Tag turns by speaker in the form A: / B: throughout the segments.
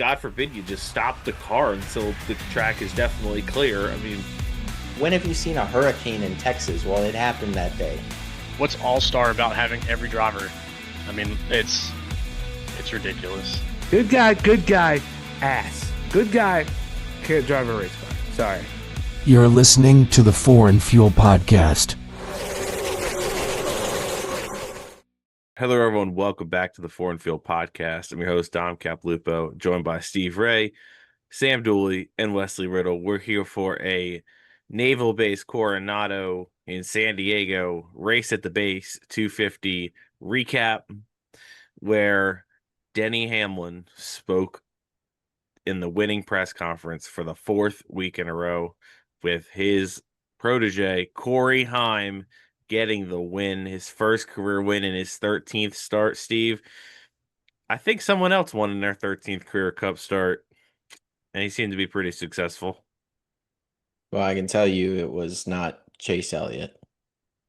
A: God forbid you just stop the car until the track is definitely clear. I mean,
B: when have you seen a hurricane in Texas? Well, it happened that day.
C: What's all-star about having every driver? I mean, it's ridiculous.
D: Good guy, ass. Good guy, can't drive a race car. Sorry.
E: You're listening to the Foreign Fuel Podcast.
A: hello, everyone. Welcome back to the Foreign Field Podcast. I'm your host, Dom Caplupo, joined by Steve Ray, Sam Dooley, and Wesley Riddle. We're here for a Naval Base Coronado in San Diego race at the base 250 recap, where Denny Hamlin spoke in the winning press conference for the fourth week in a row with his protege, Corey Heim, getting the win, his first career win in his 13th start. Steve, I think someone else won in their 13th career Cup start, and he seemed to be pretty successful.
B: Well, I can tell you it was not Chase Elliott.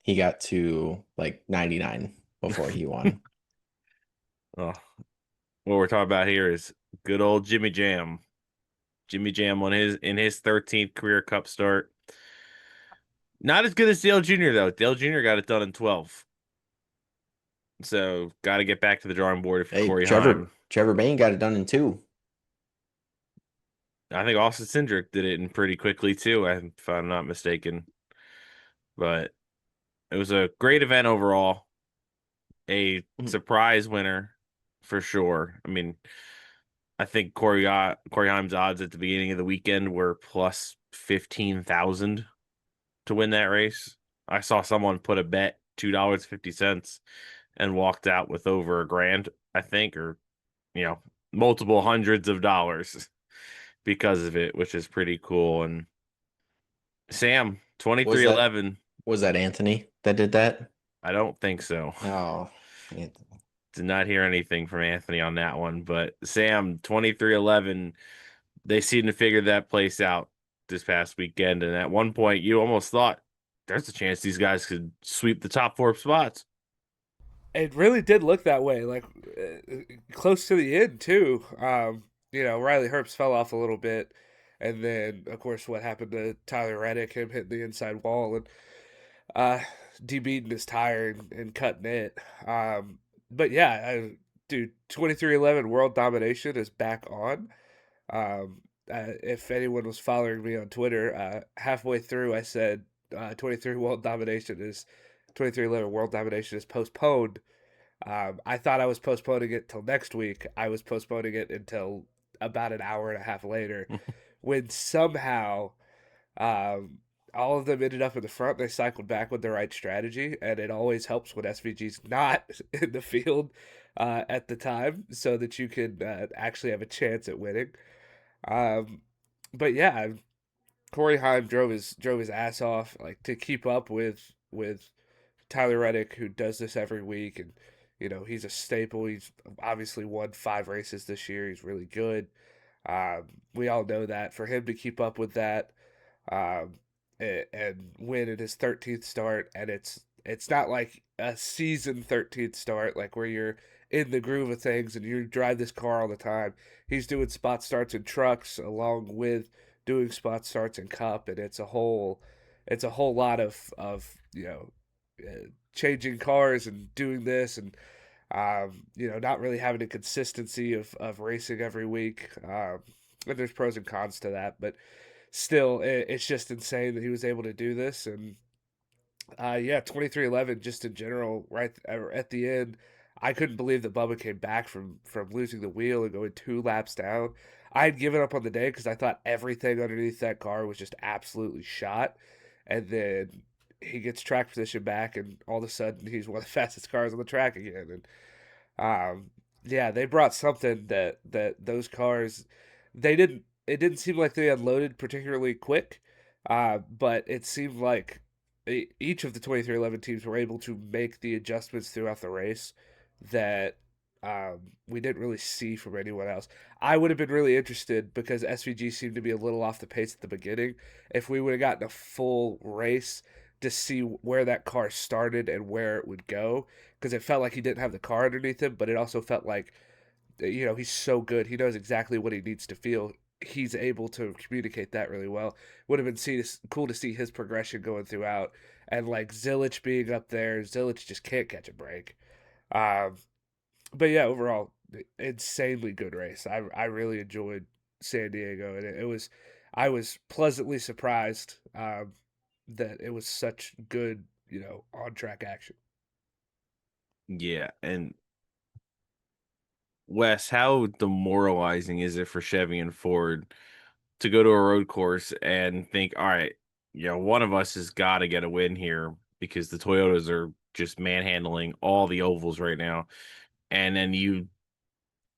B: He got to like 99 before he won.
A: Oh, what we're talking about here is good old Jimmy Jam. Jimmy Jam in his 13th career Cup start. Not as good as Dale Jr., though. Dale Jr. got it done in 12. So, got to get back to the drawing board for Corey Heim.
B: Trevor Bayne got it done in 2.
A: I think Austin Cindric did it in pretty quickly, too, if I'm not mistaken. But it was a great event overall. A surprise winner, for sure. I mean, I think Corey Heim's odds at the beginning of the weekend were plus 15,000 to win that race. I saw someone put a bet $2.50 and walked out with over $1,000, I think, or multiple hundreds of dollars because of it, which is pretty cool. And Sam, 23-11.
B: Was that Anthony that did that?
A: I don't think so.
B: Oh, Anthony.
A: Did not hear anything from Anthony on that one, but Sam, 23-11, they seem to figure that place out this past weekend. And at one point, you almost thought there's a chance these guys could sweep the top 4 spots.
D: It really did look that way, like close to the end too. Riley Herbst fell off a little bit, and then of course what happened to Tyler Reddick, him hitting the inside wall and debeating his tire and cutting it. But yeah, dude, 23-11 world domination is back on. If anyone was following me on Twitter, halfway through I said 23 world domination is 23-11 world domination is postponed. I thought I was postponing it till next week. I was postponing it until about an hour and a half later, when somehow all of them ended up in the front. They cycled back with the right strategy, and it always helps when SVG's not in the field at the time, so that you can actually have a chance at winning. But yeah, Corey Heim drove his ass off, like, to keep up with Tyler Reddick, who does this every week, and he's a staple. He's obviously won 5 races this year. He's really good. We all know that. For him to keep up with that and win at his 13th start, and it's not like a season 13th start, like where you're in the groove of things and you drive this car all the time. He's doing spot starts in trucks along with doing spot starts in Cup, and it's a whole lot of changing cars and doing this, and not really having a consistency of racing every week. And there's pros and cons to that, but still, it's just insane that he was able to do this. And 23-11 just in general, right at the end, I couldn't believe that Bubba came back from losing the wheel and going 2 laps down. I had given up on the day because I thought everything underneath that car was just absolutely shot. And then he gets track position back, and all of a sudden he's one of the fastest cars on the track again. And they brought something that those cars, it didn't seem like they unloaded particularly quick, but it seemed like each of the 23-11 teams were able to make the adjustments throughout the race that we didn't really see from anyone else. I would have been really interested, because SVG seemed to be a little off the pace at the beginning, if we would have gotten a full race to see where that car started and where it would go, because it felt like he didn't have the car underneath him, but it also felt like he's so good. He knows exactly what he needs to feel. He's able to communicate that really well. Would have been cool to see his progression going throughout, and like Zilisch being up there. Zilisch just can't catch a break. Um, but yeah, overall, insanely good race. I really enjoyed San Diego, and I was pleasantly surprised that it was such good, on track action.
A: Yeah, and Wes, how demoralizing is it for Chevy and Ford to go to a road course and think, all right, one of us has got to get a win here because the Toyotas are just manhandling all the ovals right now. And then you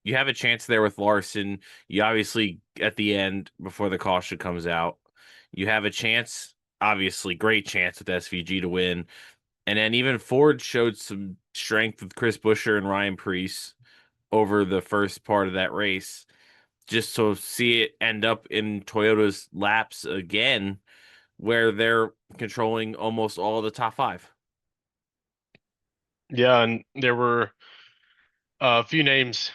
A: have a chance there with Larson. You obviously, at the end, before the caution comes out, you have a chance, obviously, great chance with SVG to win. And then even Ford showed some strength with Chris Buescher and Ryan Preece over the first part of that race. Just to see it end up in Toyota's laps again, where they're controlling almost all of the top five.
C: Yeah, and there were a few names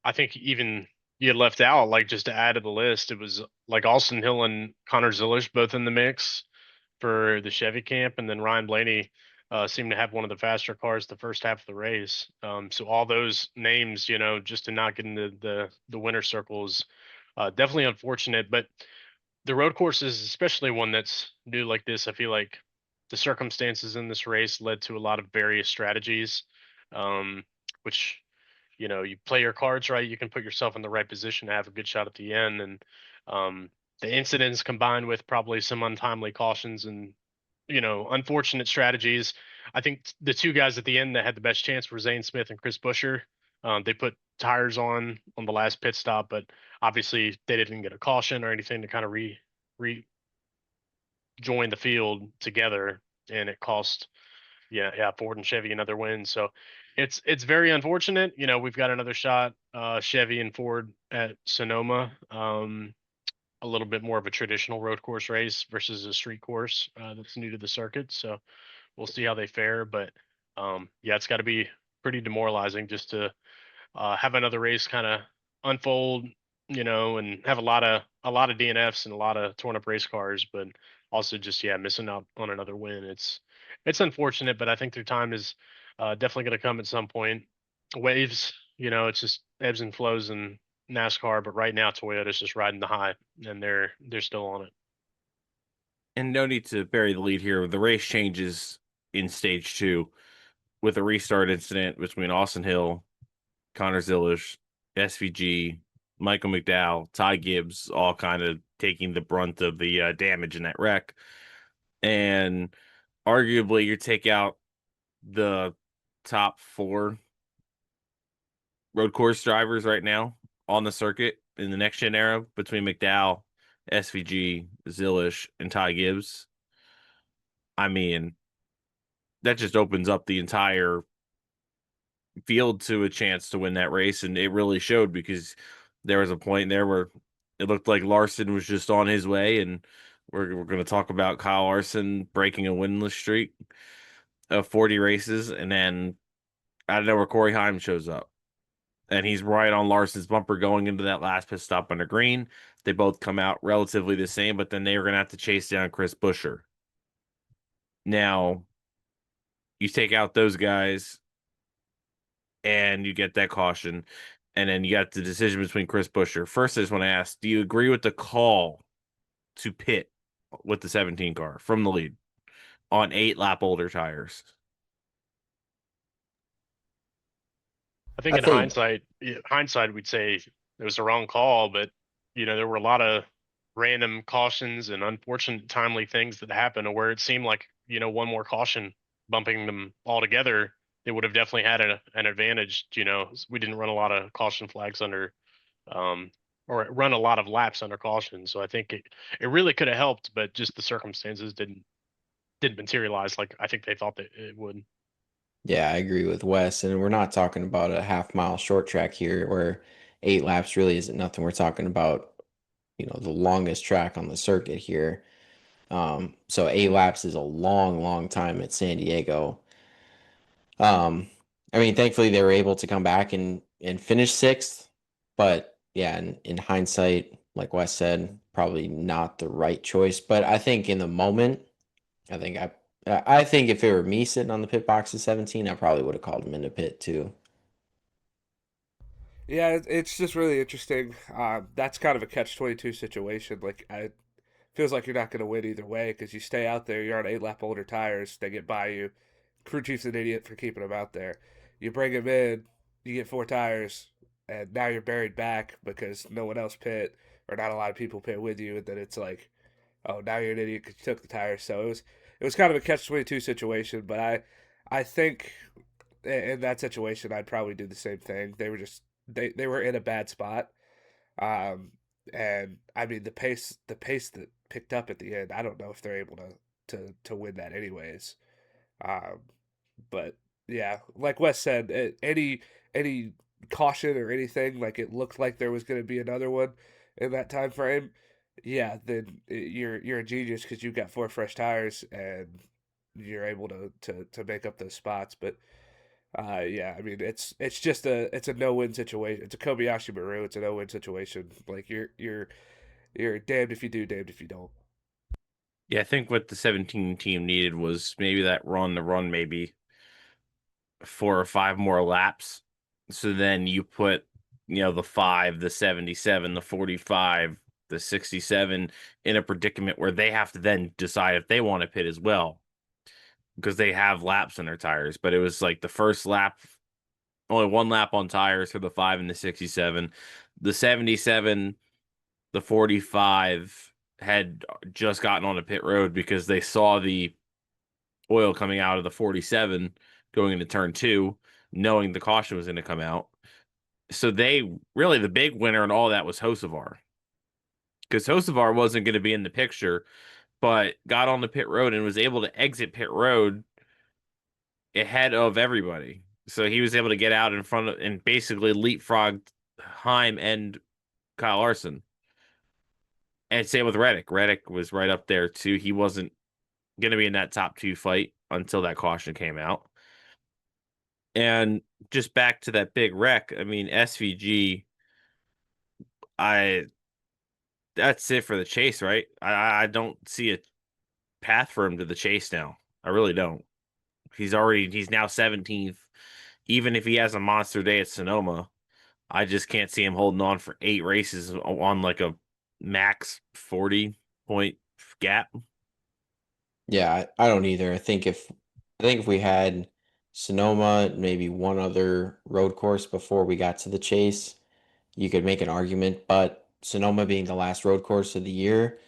C: I think even you had left out, like just to add to the list. It was like Austin Hill and Connor Zilisch both in the mix for the Chevy camp, and then Ryan Blaney seemed to have one of the faster cars the first half of the race. So all those names, just to not get into the winner circles, definitely unfortunate. But the road course is especially one that's new like this. I feel like the circumstances in this race led to a lot of various strategies, which you play your cards right, you can put yourself in the right position to have a good shot at the end. And the incidents combined with probably some untimely cautions and unfortunate strategies. I think the two guys at the end that had the best chance were Zane Smith and Chris Buescher. They put tires on the last pit stop, but obviously they didn't get a caution or anything to kind of rejoin the field together, and it cost Ford and Chevy another win. So it's very unfortunate. We've got another shot, Chevy and Ford at Sonoma. A little bit more of a traditional road course race versus a street course that's new to the circuit. So we'll see how they fare. But it's got to be pretty demoralizing just to have another race kind of unfold, and have a lot of DNFs and a lot of torn up race cars, but also just missing out on another win. It's unfortunate, but I think their time is definitely going to come at some point. Waves, it's just ebbs and flows in NASCAR, but right now Toyota's just riding the high, and they're still on it.
A: And no need to bury the lead here. The race changes in stage 2 with a restart incident between Austin Hill, Connor Zilisch, SVG, Michael McDowell, Ty Gibbs, all kind of taking the brunt of the damage in that wreck. And arguably, you take out the top 4 road course drivers right now on the circuit in the next gen era between McDowell, SVG, Zilisch, and Ty Gibbs. I mean, that just opens up the entire field to a chance to win that race, and it really showed because there was a point there where it looked like Larson was just on his way, and we're going to talk about Kyle Larson breaking a winless streak of 40 races, and then out of nowhere, Corey Heim shows up, and he's right on Larson's bumper going into that last pit stop under green. They both come out relatively the same, but then they were going to have to chase down Chris Buescher. Now, you take out those guys, and you get that caution, and then you got the decision between Chris Buescher. First, I just want to ask, do you agree with the call to pit with the 17 car from the lead on 8-lap older tires?
C: I think
B: I
C: in
B: think
C: hindsight, we'd say it was the wrong call, but there were a lot of random cautions and unfortunate timely things that happened where it seemed like, one more caution bumping them all together, they would have definitely had an advantage. We didn't run a lot of caution flags under, or run a lot of laps under caution. So I think it really could have helped, but just the circumstances didn't materialize like I think they thought that it would.
B: Yeah, I agree with Wes. And we're not talking about a half-mile short track here where 8 laps really isn't nothing. We're talking about, the longest track on the circuit here. So 8 laps is a long, long time at San Diego. I mean, thankfully they were able to come back and and finished 6th. But yeah, in hindsight, like Wes said, probably not the right choice. But I think in the moment, I think I think if it were me sitting on the pit box at 17, I probably would have called him into pit too.
D: Yeah, it's just really interesting. That's kind of a catch-22 situation. Like, I feels like you're not going to win either way because you stay out there. You're on 8 lap older tires. They get by you. Crew chief's an idiot for keeping him out there. You bring him in. You get 4 tires, and now you're buried back because no one else pit or not a lot of people pit with you. And then it's like, oh, now you're an idiot because you took the tires. So it was kind of a catch-22 situation. But I think in that situation I'd probably do the same thing. They were just they were in a bad spot. Um, and I mean the pace that picked up at the end, I don't know if they're able to win that anyways. Um, but yeah, like Wes said, any caution or anything, like it looked like there was going to be another one in that time frame. Yeah, then you're a genius because you've got 4 fresh tires and you're able to make up those spots. But yeah, I mean it's a no win situation. It's a Kobayashi Maru. It's a no win situation. Like you're damned if you do, damned if you don't.
A: Yeah, I think what the 17 team needed was maybe that run to run maybe 4 or 5 more laps. So then you put, the 5, the 77, the 45, the 67 in a predicament where they have to then decide if they want to pit as well because they have laps on their tires. But it was like the first lap, only 1 lap on tires for the 5 and the 67. The 77, the 45 had just gotten on a pit road because they saw the oil coming out of the 47 going into turn 2, knowing the caution was going to come out. So they really, the big winner in all that was Hocevar, because Hocevar wasn't going to be in the picture, but got on the pit road and was able to exit pit road ahead of everybody. So he was able to get out in front of and basically leapfrogged Heim and Kyle Larson. And same with Reddick. Reddick was right up there too. He wasn't going to be in that top 2 fight until that caution came out. And just back to that big wreck, I mean, SVG, I that's it for the chase, right? I don't see a path for him to the chase now. I really don't. He's now 17th. Even if he has a monster day at Sonoma, I just can't see him holding on for 8 races on like a max 40-point gap.
B: Yeah, I don't either. I think if we had Sonoma, maybe one other road course before we got to the chase, you could make an argument. But Sonoma being the last road course of the year,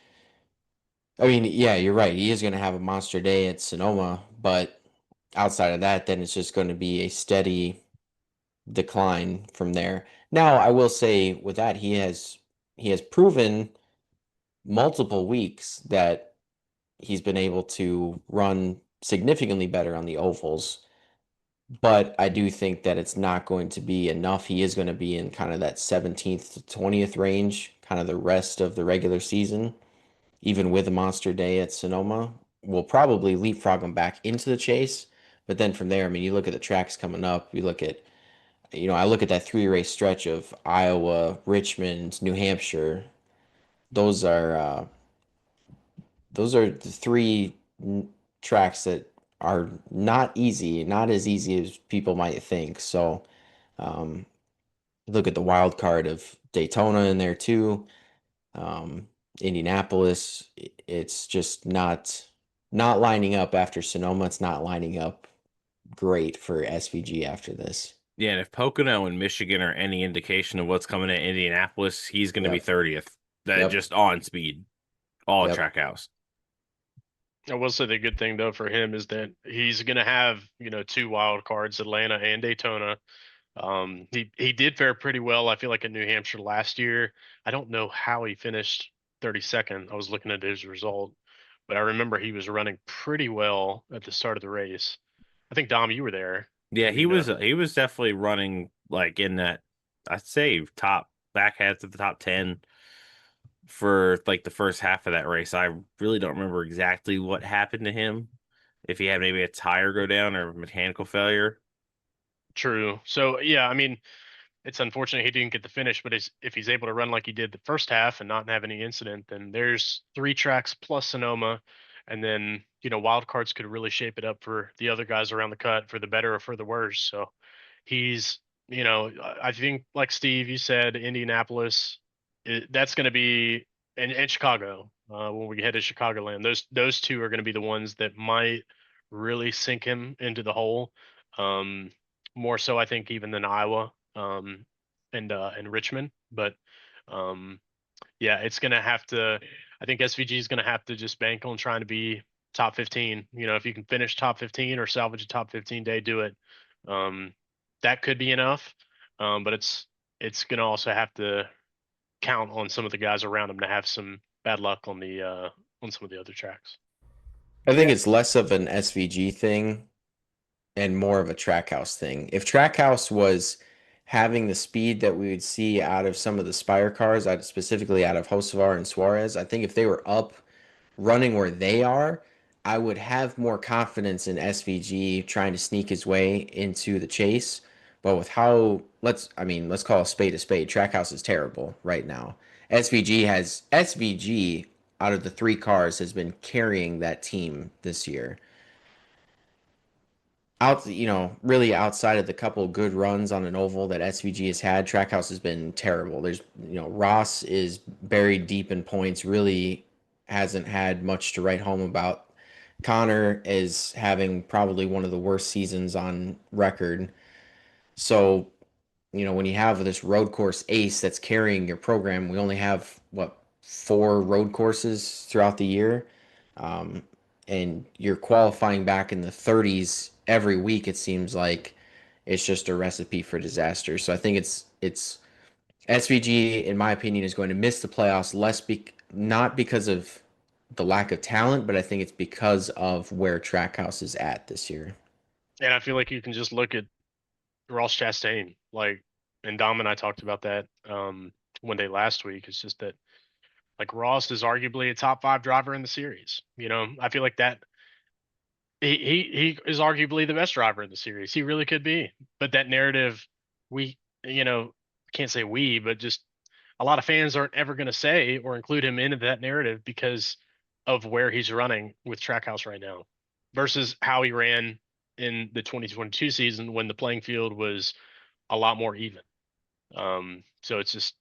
B: I mean, yeah, you're right. He is going to have a monster day at Sonoma, but outside of that, then it's just going to be a steady decline from there. Now, I will say with that, he has proven multiple weeks that he's been able to run significantly better on the ovals. But I do think that it's not going to be enough. He is going to be in kind of that 17th to 20th range, kind of the rest of the regular season, even with a monster day at Sonoma. We'll probably leapfrog him back into the chase. But then from there, I mean, you look at the tracks coming up, you look at, I look at that 3 race stretch of Iowa, Richmond, New Hampshire. Those are the 3 tracks that are not easy, not as easy as people might think. So um, look at the wild card of Daytona in there too. Um, Indianapolis, it's just not lining up after Sonoma. It's not lining up great for SVG after this.
A: Yeah, and if Pocono and Michigan are any indication of what's coming at Indianapolis, he's going to be
B: Yep.
A: 30th. That
B: Yep.
A: just on speed, all
B: Yep.
A: Trackhouse.
C: I will say the good thing though for him is that he's going to have 2 wild cards, Atlanta and Daytona. He did fare pretty well. I feel like in New Hampshire last year. I don't know how he finished 32nd. I was looking at his result, but I remember he was running pretty well at the start of the race. I think Dom, you were there.
A: Yeah,
C: Maybe
A: he was definitely running like in that, I'd say top back half of the top 10 for like the first half of that race. I really don't remember exactly what happened to him. If he had maybe a tire go down or mechanical failure.
C: True. So yeah, I mean, it's unfortunate he didn't get the finish, but if he's able to run like he did the first half and not have any incident, then there's 3 tracks plus Sonoma, and then wild cards could really shape it up for the other guys around the cut for the better or for the worse. So he's I think like Steve, you said Indianapolis, that's going to be and Chicago when we head to Chicagoland. Those two are going to be the ones that might really sink him into the hole. More so, I think, even than Iowa and Richmond. But um, yeah, it's gonna have to. I think SVG is gonna have to just bank on trying to be top 15. If you can finish top 15 or salvage a top 15 day, do it. Um, that could be enough. But it's gonna also have to count on some of the guys around him to have some bad luck on some of the other tracks.
B: I think
D: Yeah.
B: it's less of an SVG thing and more of a Trackhouse thing. If Trackhouse was having the speed that we would see out of some of the Spire cars, specifically out of Hocevar and Suarez, I think if they were up running where they are, I would have more confidence in SVG trying to sneak his way into the chase. But with how let's call a spade a spade. Trackhouse is terrible right now. SVG out of the 3 cars has been carrying that team this year. Really outside of the couple good runs on an oval that SVG has had, Trackhouse has been terrible. Ross is buried deep in points, really hasn't had much to write home about. Connor is having probably one of the worst seasons on record. So, when you have this road course ace that's carrying your program, we only have, 4 road courses throughout the year. Um, and you're qualifying back in the 30s every week. It seems like it's just a recipe for disaster. So I think it's SVG, in my opinion, is going to miss the playoffs not because of the lack of talent, but I think it's because of where Trackhouse is at this year.
C: And I feel like you can just look at Ross Chastain, and Dom and I talked about that one day last week. It's just that Ross is arguably a top 5 driver in the series. I feel like that he is arguably the best driver in the series. He really could be. But that narrative, we can't say we, but just a lot of fans aren't ever going to say or include him into that narrative because of where he's running with Trackhouse right now versus how he ran in the 2022 season when the playing field was a lot more even. So it's just,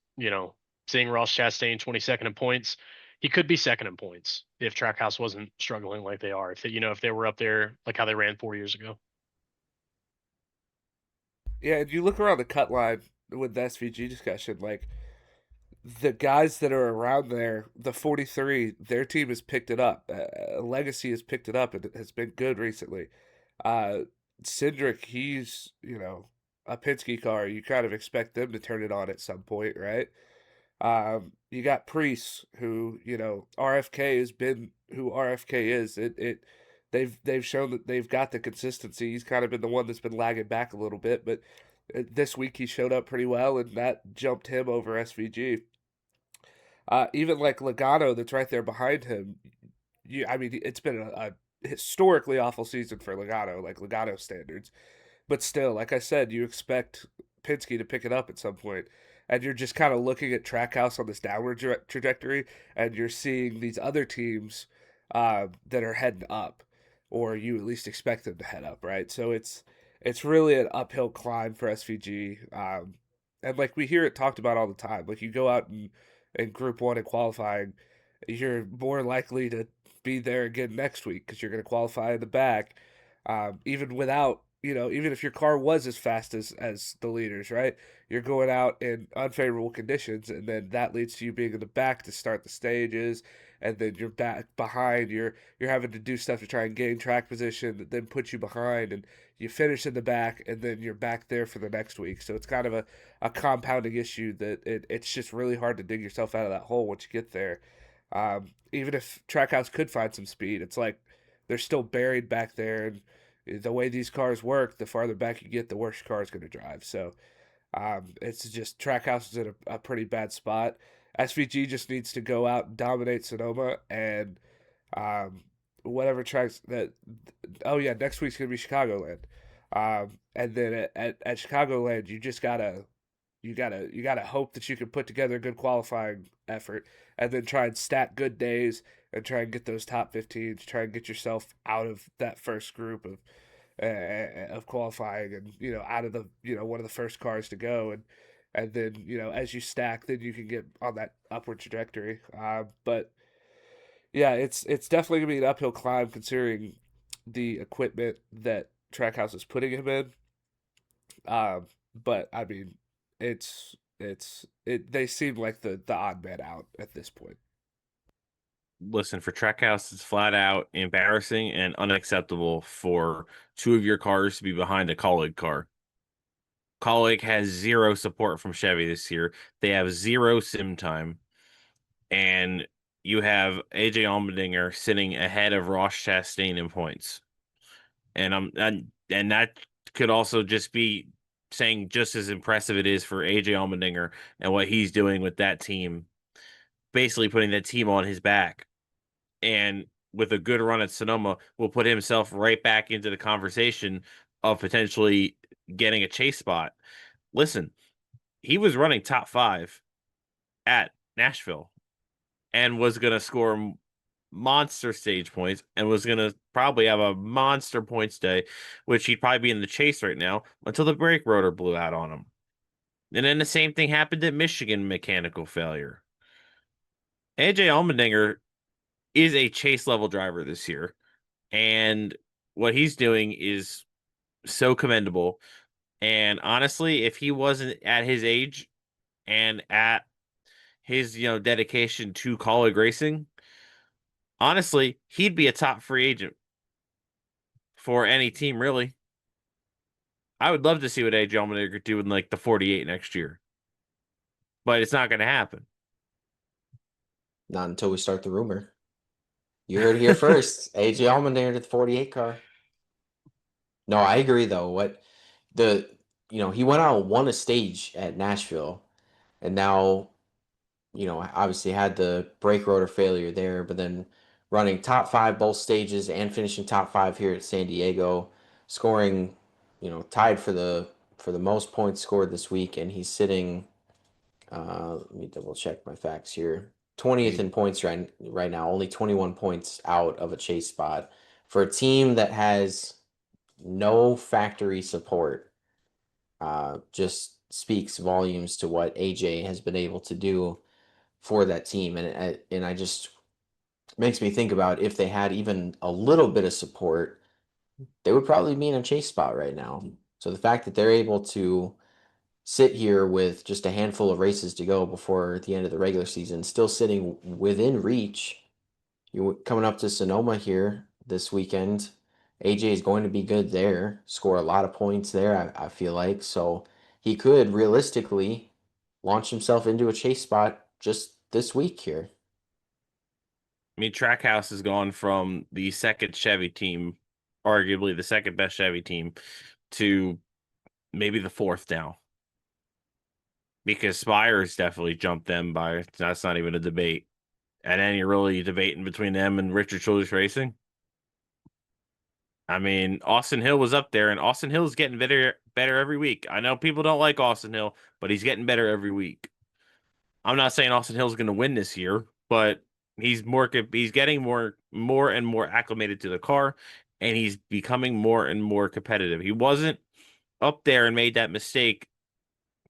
C: seeing Ross Chastain 22nd in points, he could be second in points if Trackhouse wasn't struggling like they are. If they were up there like how they ran 4 years ago.
D: Yeah, and you look around the cut line with the SVG discussion, like the guys that are around there, the 43, their team has picked it up. Legacy has picked it up and it has been good recently. Uh, Cindric, he's, a Penske car. You kind of expect them to turn it on at some point, right? You got Priest, who RFK has been who RFK is. They've shown that they've got the consistency. He's kind of been the one that's been lagging back a little bit, but this week he showed up pretty well, and that jumped him over SVG. Even like Logano, that's right there behind him. It's been a historically awful season for Logano, like Logano standards. But still, like I said, you expect Penske to pick it up at some point. And you're just kind of looking at Trackhouse on this downward trajectory, and you're seeing these other teams that are heading up, or you at least expect them to head up, right? So it's really an uphill climb for SVG. And like we hear it talked about all the time. Like you go out and in Group 1 and qualifying, you're more likely to be there again next week because you're going to qualify in the back, even without even if your car was as fast as the leaders, right? You're going out in unfavorable conditions, and then that leads to you being in the back to start the stages, and then you're back behind. You're having to do stuff to try and gain track position, that then put you behind, and you finish in the back, and then you're back there for the next week. So it's kind of a compounding issue that it's just really hard to dig yourself out of that hole once you get there. Even if Trackhouse could find some speed, it's like they're still buried back there, and the way these cars work, the farther back you get, the worse your car is going to drive. So it's just Trackhouse is in a pretty bad spot. SVG just needs to go out and dominate Sonoma and whatever tracks that. Oh yeah, next week's going to be Chicagoland. And then at Chicagoland, you just gotta you gotta hope that you can put together a good qualifying effort, and then try and stack good days and try and get those top 15 to try and get yourself out of that first group of qualifying, and out of the one of the first cars to go, and then as you stack, then you can get on that upward trajectory. But yeah, it's definitely gonna be an uphill climb considering the equipment that Trackhouse is putting him in. But I mean, they seem like the odd man out at this point.
A: Listen, for Trackhouse, it's flat out embarrassing and unacceptable for two of your cars to be behind a Colleague car. Colleague has zero support from Chevy this year. They have zero sim time, and you have AJ Allmendinger sitting ahead of Ross Chastain in points, and that could also just be saying just as impressive it is for AJ Allmendinger and what he's doing with that team, basically putting that team on his back. And with a good run at Sonoma, will put himself right back into the conversation of potentially getting a chase spot. Listen, he was running top 5 at Nashville and was going to score monster stage points and was going to probably have a monster points day, which he'd probably be in the chase right now until the brake rotor blew out on him. And then the same thing happened at Michigan, mechanical failure. AJ Allmendinger is a chase level driver this year, and what he's doing is so commendable. And honestly, if he wasn't at his age and at his dedication to Colleague racing, honestly, he'd be a top free agent for any team, really. I would love to see what AJ Allmendinger could do in like the 48 next year, but it's not going to happen.
B: Not until we start the rumor. You heard it here first. AJ Allmendinger to the 48 car. No, I agree though. He went out and won a stage at Nashville, and now, obviously had the brake rotor failure there, but then running top 5 both stages and finishing top 5 here at San Diego, scoring, tied for the most points scored this week, and he's sitting. Let me double check my facts here. 20th in points right now, only 21 points out of a chase spot for a team that has no factory support. Just speaks volumes to what AJ has been able to do for that team, and I just makes me think about if they had even a little bit of support, they would probably be in a chase spot right now. So the fact that they're able to sit here with just a handful of races to go before the end of the regular season, still sitting within reach. You coming up to Sonoma here this weekend. AJ is going to be good there, score a lot of points there, I feel like. So he could realistically launch himself into a chase spot just this week here.
A: I mean, Trackhouse has gone from the second Chevy team, arguably the second best Chevy team, to maybe the 4th now. Because Spire's definitely jumped them by, that's not even a debate. And then you're really debating between them and Richard Childress Racing. I mean, Austin Hill was up there, and Austin Hill's getting better every week. I know people don't like Austin Hill, but he's getting better every week. I'm not saying Austin Hill's going to win this year, but he's getting more and more acclimated to the car, and he's becoming more and more competitive. He wasn't up there and made that mistake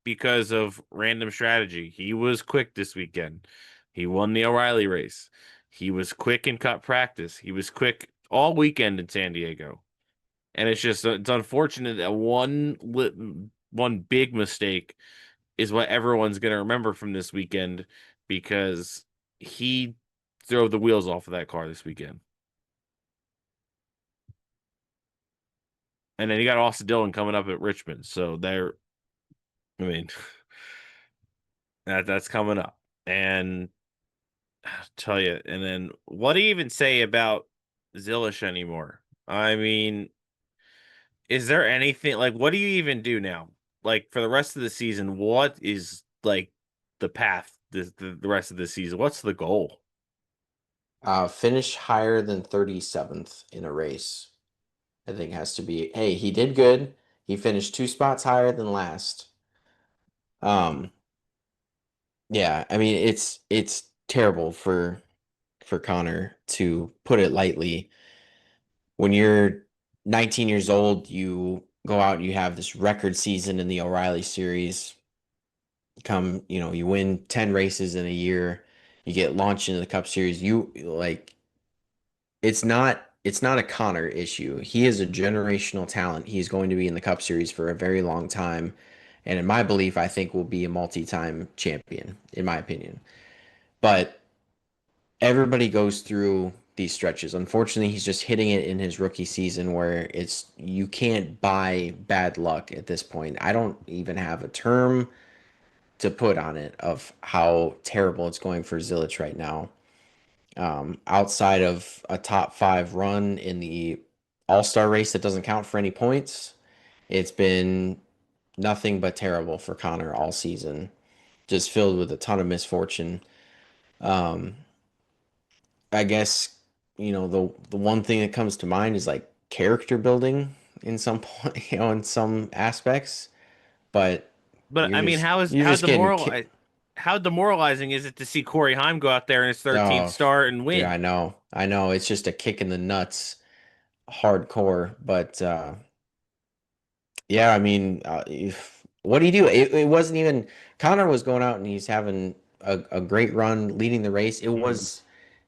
A: because of random strategy. He was quick this weekend. He won the O'Reilly race. He was quick in cut practice. He was quick all weekend in San Diego. And it's unfortunate that one big mistake is what everyone's going to remember from this weekend, because he drove the wheels off of that car this weekend. And then you got Austin Dillon coming up at Richmond. So that's coming up. And I'll tell you, and then what do you even say about Zilisch anymore? I mean, is there anything, like, what do you even do now? Like, for the rest of the season, what is like the path the rest of the season? What's the goal?
B: Finish higher than 37th in a race. I think has to be, hey, he did good. He finished 2 spots higher than last. Yeah, I mean it's terrible for Connor, to put it lightly. When you're 19 years old, you go out and you have this record season in the O'Reilly series. You win 10 races in a year, you get launched into the Cup Series. It's not a Connor issue. He is a generational talent. He's going to be in the Cup Series for a very long time. And in my belief, I think will be a multi-time champion, in my opinion. But everybody goes through these stretches. Unfortunately, he's just hitting it in his rookie season where you can't buy bad luck at this point. I don't even have a term to put on it of how terrible it's going for Zilisch right now. Outside of a top 5 run in the All-Star race that doesn't count for any points, it's been nothing but terrible for Connor all season, just filled with a ton of misfortune. Um, I guess, the one thing that comes to mind is like character building in some point, in some aspects, but
A: But I mean,
B: you're just getting
A: how demoralizing is it to see Corey Heim go out there in his 13th
B: oh,
A: start and
B: dude,
A: win?
B: I know, it's just a kick in the nuts, hardcore, but yeah, I mean, what do you do? It wasn't even Connor was going out and he's having a great run leading the race. It was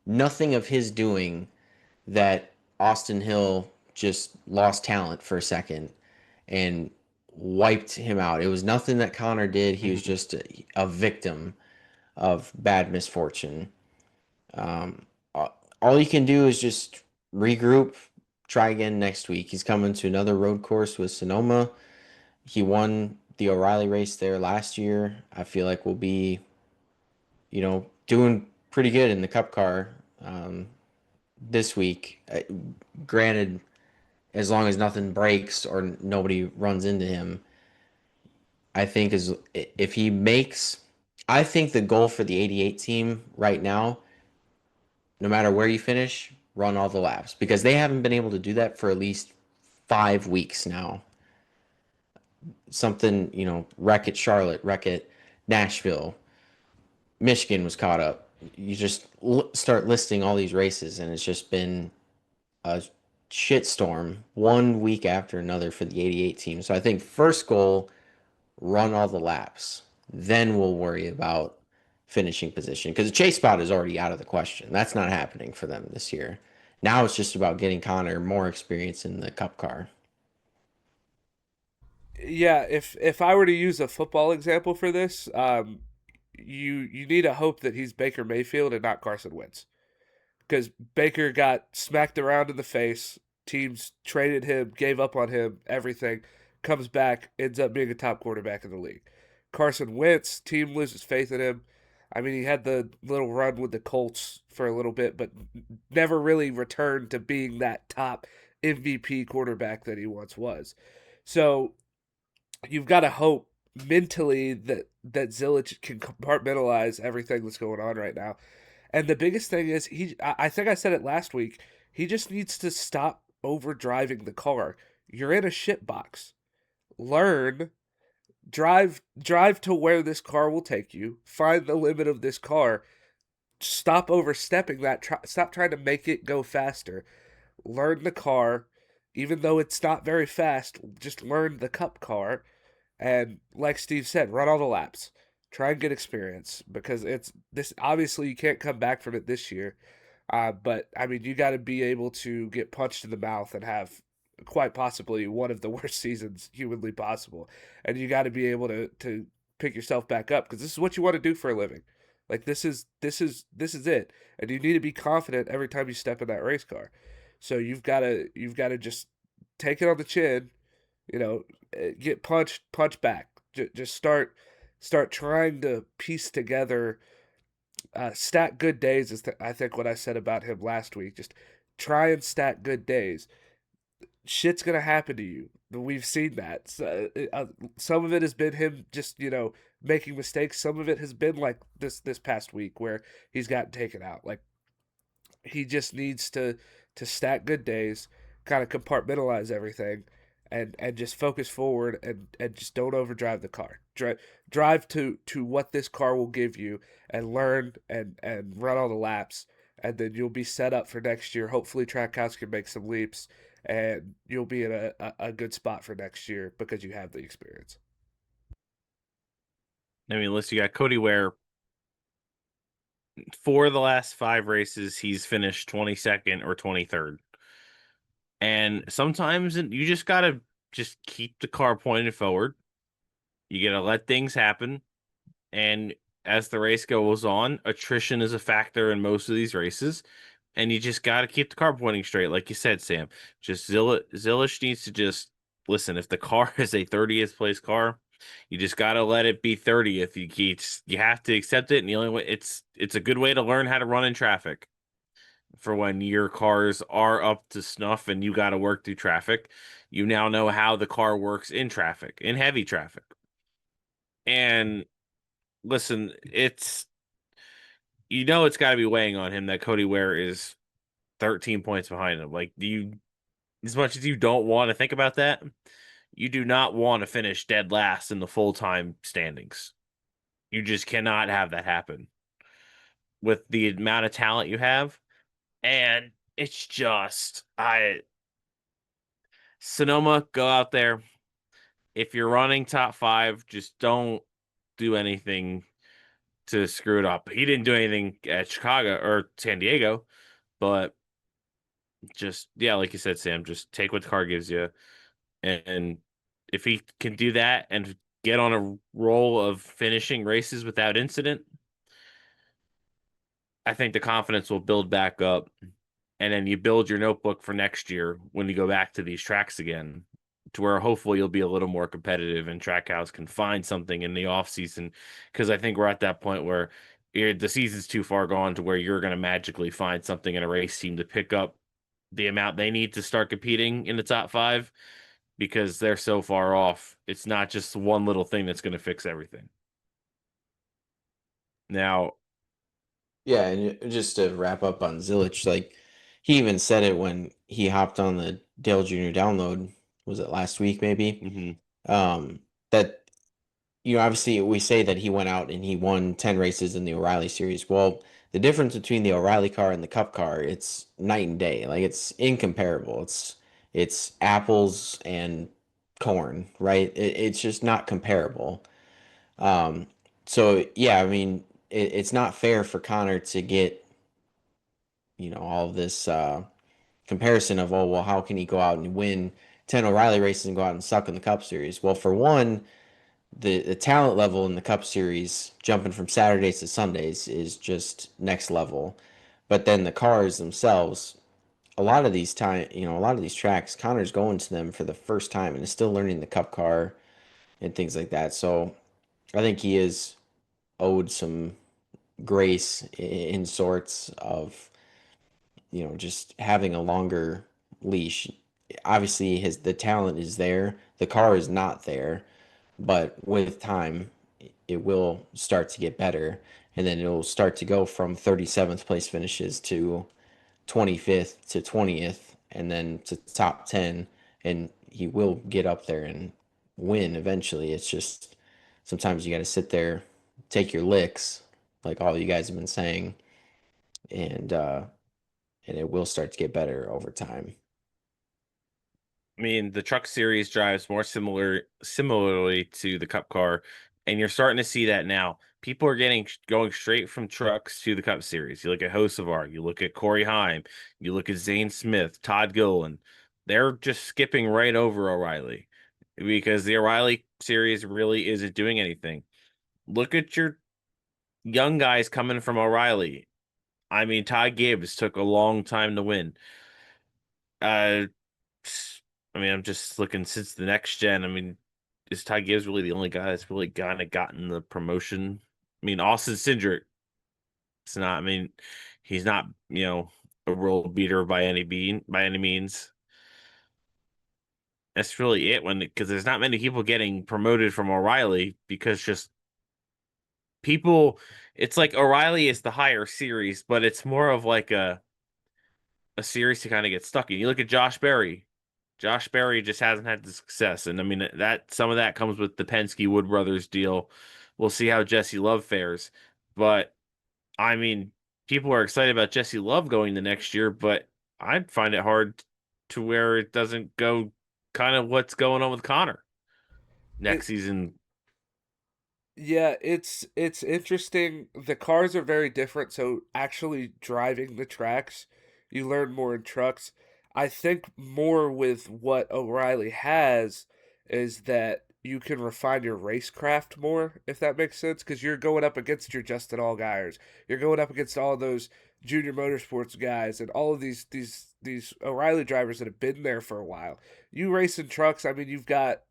B: nothing of his doing that Austin Hill just lost talent for a second and wiped him out. It was nothing that Connor did. He was just a victim of bad misfortune. Um, all you can do is just regroup, try again next week. He's coming to another road course with Sonoma. He won the O'Reilly race there last year. I feel like we'll be, doing pretty good in the Cup car this week. Granted, as long as nothing breaks or nobody runs into him, I think is if he makes. I think the goal for the 88 team right now, no matter where you finish, run all the laps because they haven't been able to do that for at least 5 weeks now. Something, wreck it Charlotte, wreck it Nashville, Michigan was caught up. You just start listing all these races, and it's just been a shitstorm one week after another for the 88 team. So I think first goal, run all the laps. Then we'll worry about finishing position because the chase spot is already out of the question. That's not happening for them this year. Now it's just about getting Connor more experience in the Cup car.
D: Yeah, if I were to use a football example for this, you need a hope that he's Baker Mayfield and not Carson Wentz, because Baker got smacked around in the face. Teams traded him, gave up on him, everything. Comes back, ends up being a top quarterback in the league. Carson Wentz, team loses faith in him. I mean, he had the little run with the Colts for a little bit, but never really returned to being that top MVP quarterback that he once was. So you've got to hope mentally that Zilisch can compartmentalize everything that's going on right now. And the biggest thing is I think I said it last week. He just needs to stop over driving the car. You're in a shit box. Learn, drive to where this car will take you. Find the limit of this car. Stop overstepping that. Stop trying to make it go faster. Learn the car, even though it's not very fast. Just learn the Cup car, and like Steve said, run all the laps. Try and get experience because it's this. Obviously, you can't come back from it this year. But I mean, you got to be able to get punched in the mouth and have quite possibly one of the worst seasons humanly possible, and you got to be able to pick yourself back up because this is what you want to do for a living. Like this is it, and you need to be confident every time you step in that race car. So you've got to just take it on the chin, get punched, punch back. Just start trying to piece together, stack good days. I think what I said about him last week. Just try and stack good days. Shit's gonna happen to you. We've seen that. So, some of it has been him just making mistakes. Some of it has been like this past week where he's gotten taken out. Like he just needs to stack good days, kind of compartmentalize everything, and just focus forward and just don't overdrive the car. Drive to what this car will give you and learn and run all the laps, and then you'll be set up for next year. Hopefully Trackhouse can make some leaps and you'll be in a good spot for next year because you have the experience.
A: I mean, listen, you got Cody Ware. For the last 5 races, he's finished 22nd or 23rd. And sometimes you just got to just keep the car pointed forward. You got to let things happen. And as the race goes on, attrition is a factor in most of these races. And you just got to keep the car pointing straight. Like you said, Sam, just Zilisch needs to just listen. If the car is a 30th place car, you just got to let it be 30th. You have to accept it. And the only way it's a good way to learn how to run in traffic for when your cars are up to snuff and you got to work through traffic. You now know how the car works in traffic, in heavy traffic. And listen, it's got to be weighing on him that Cody Ware is 13 points behind him. Like, as much as you don't want to think about that, you do not want to finish dead last in the full-time standings. You just cannot have that happen with the amount of talent you have. And it's just, Sonoma, go out there. If you're running top 5, just don't do anything to screw it up. He didn't do anything at Chicago or San Diego, but just, yeah, like you said, Sam, just take what the car gives you. And if he can do that and get on a roll of finishing races without incident, I think the confidence will build back up. And then you build your notebook for next year when you go back to these tracks again, to where hopefully you'll be a little more competitive and Trackhouse can find something in the off season. Because I think we're at that point where the season's too far gone to where you're going to magically find something in a race team to pick up the amount they need to start competing in the top 5, because they're so far off. It's not just one little thing that's going to fix everything. Now,
B: Yeah, and just to wrap up on Zilisch, like he even said it when he hopped on the Dale Jr. download. Was it last week? Maybe. That obviously we say that he went out and he won 10 races in the O'Reilly series. Well, the difference between the O'Reilly car and the Cup car, it's night and day. Like it's incomparable. It's apples and corn, right? It's just not comparable. So yeah, I mean, it's not fair for Connor to get all of this comparison of, oh well, how can he go out and win 10 O'Reilly races and go out and suck in the Cup Series? Well, for one, the talent level in the Cup Series, jumping from Saturdays to Sundays, is just next level. But then the cars themselves, a lot of these tracks, Connor's going to them for the first time and is still learning the Cup car and things like that. So I think he is owed some grace in sorts of just having a longer leash. Obviously the talent is there, the car is not there, but with time it will start to get better, and then it'll start to go from 37th place finishes to 25th to 20th and then to top 10, and he will get up there and win eventually. It's just sometimes you got to sit there, take your licks, like all you guys have been saying, and it will start to get better over time.
A: I mean, the Truck Series drives more similarly to the Cup car, and you're starting to see that now. People are going straight from trucks to the Cup Series. You look at Hocevar, you look at Corey Heim, you look at Zane Smith, Todd Gilliland. They're just skipping right over O'Reilly because the O'Reilly Series really isn't doing anything. Look at your young guys coming from O'Reilly. I mean, Ty Gibbs took a long time to win. I mean, I'm just looking since the next gen. I mean, is Ty Gibbs really the only guy that's really kind of gotten the promotion? I mean, Austin Cindric. It's not. I mean, he's not a world beater by any means. That's really it because there's not many people getting promoted from O'Reilly because just people. It's like O'Reilly is the higher series, but it's more of like a series to kind of get stuck in. You look at Josh Berry. Josh Berry just hasn't had the success, and I mean that some of that comes with the Penske Wood Brothers deal. We'll see how Jesse Love fares, but I mean, people are excited about Jesse Love going the next year, but I'd find it hard to where it doesn't go kind of what's going on with Connor next season.
D: Yeah, it's interesting. The cars are very different, so actually driving the tracks, you learn more in trucks. I think more with what O'Reilly has is that you can refine your racecraft more, if that makes sense, because you're going up against your Justin Allgaiers. You're going up against all those junior motorsports guys and all of these O'Reilly drivers that have been there for a while. You race in trucks, I mean, you've got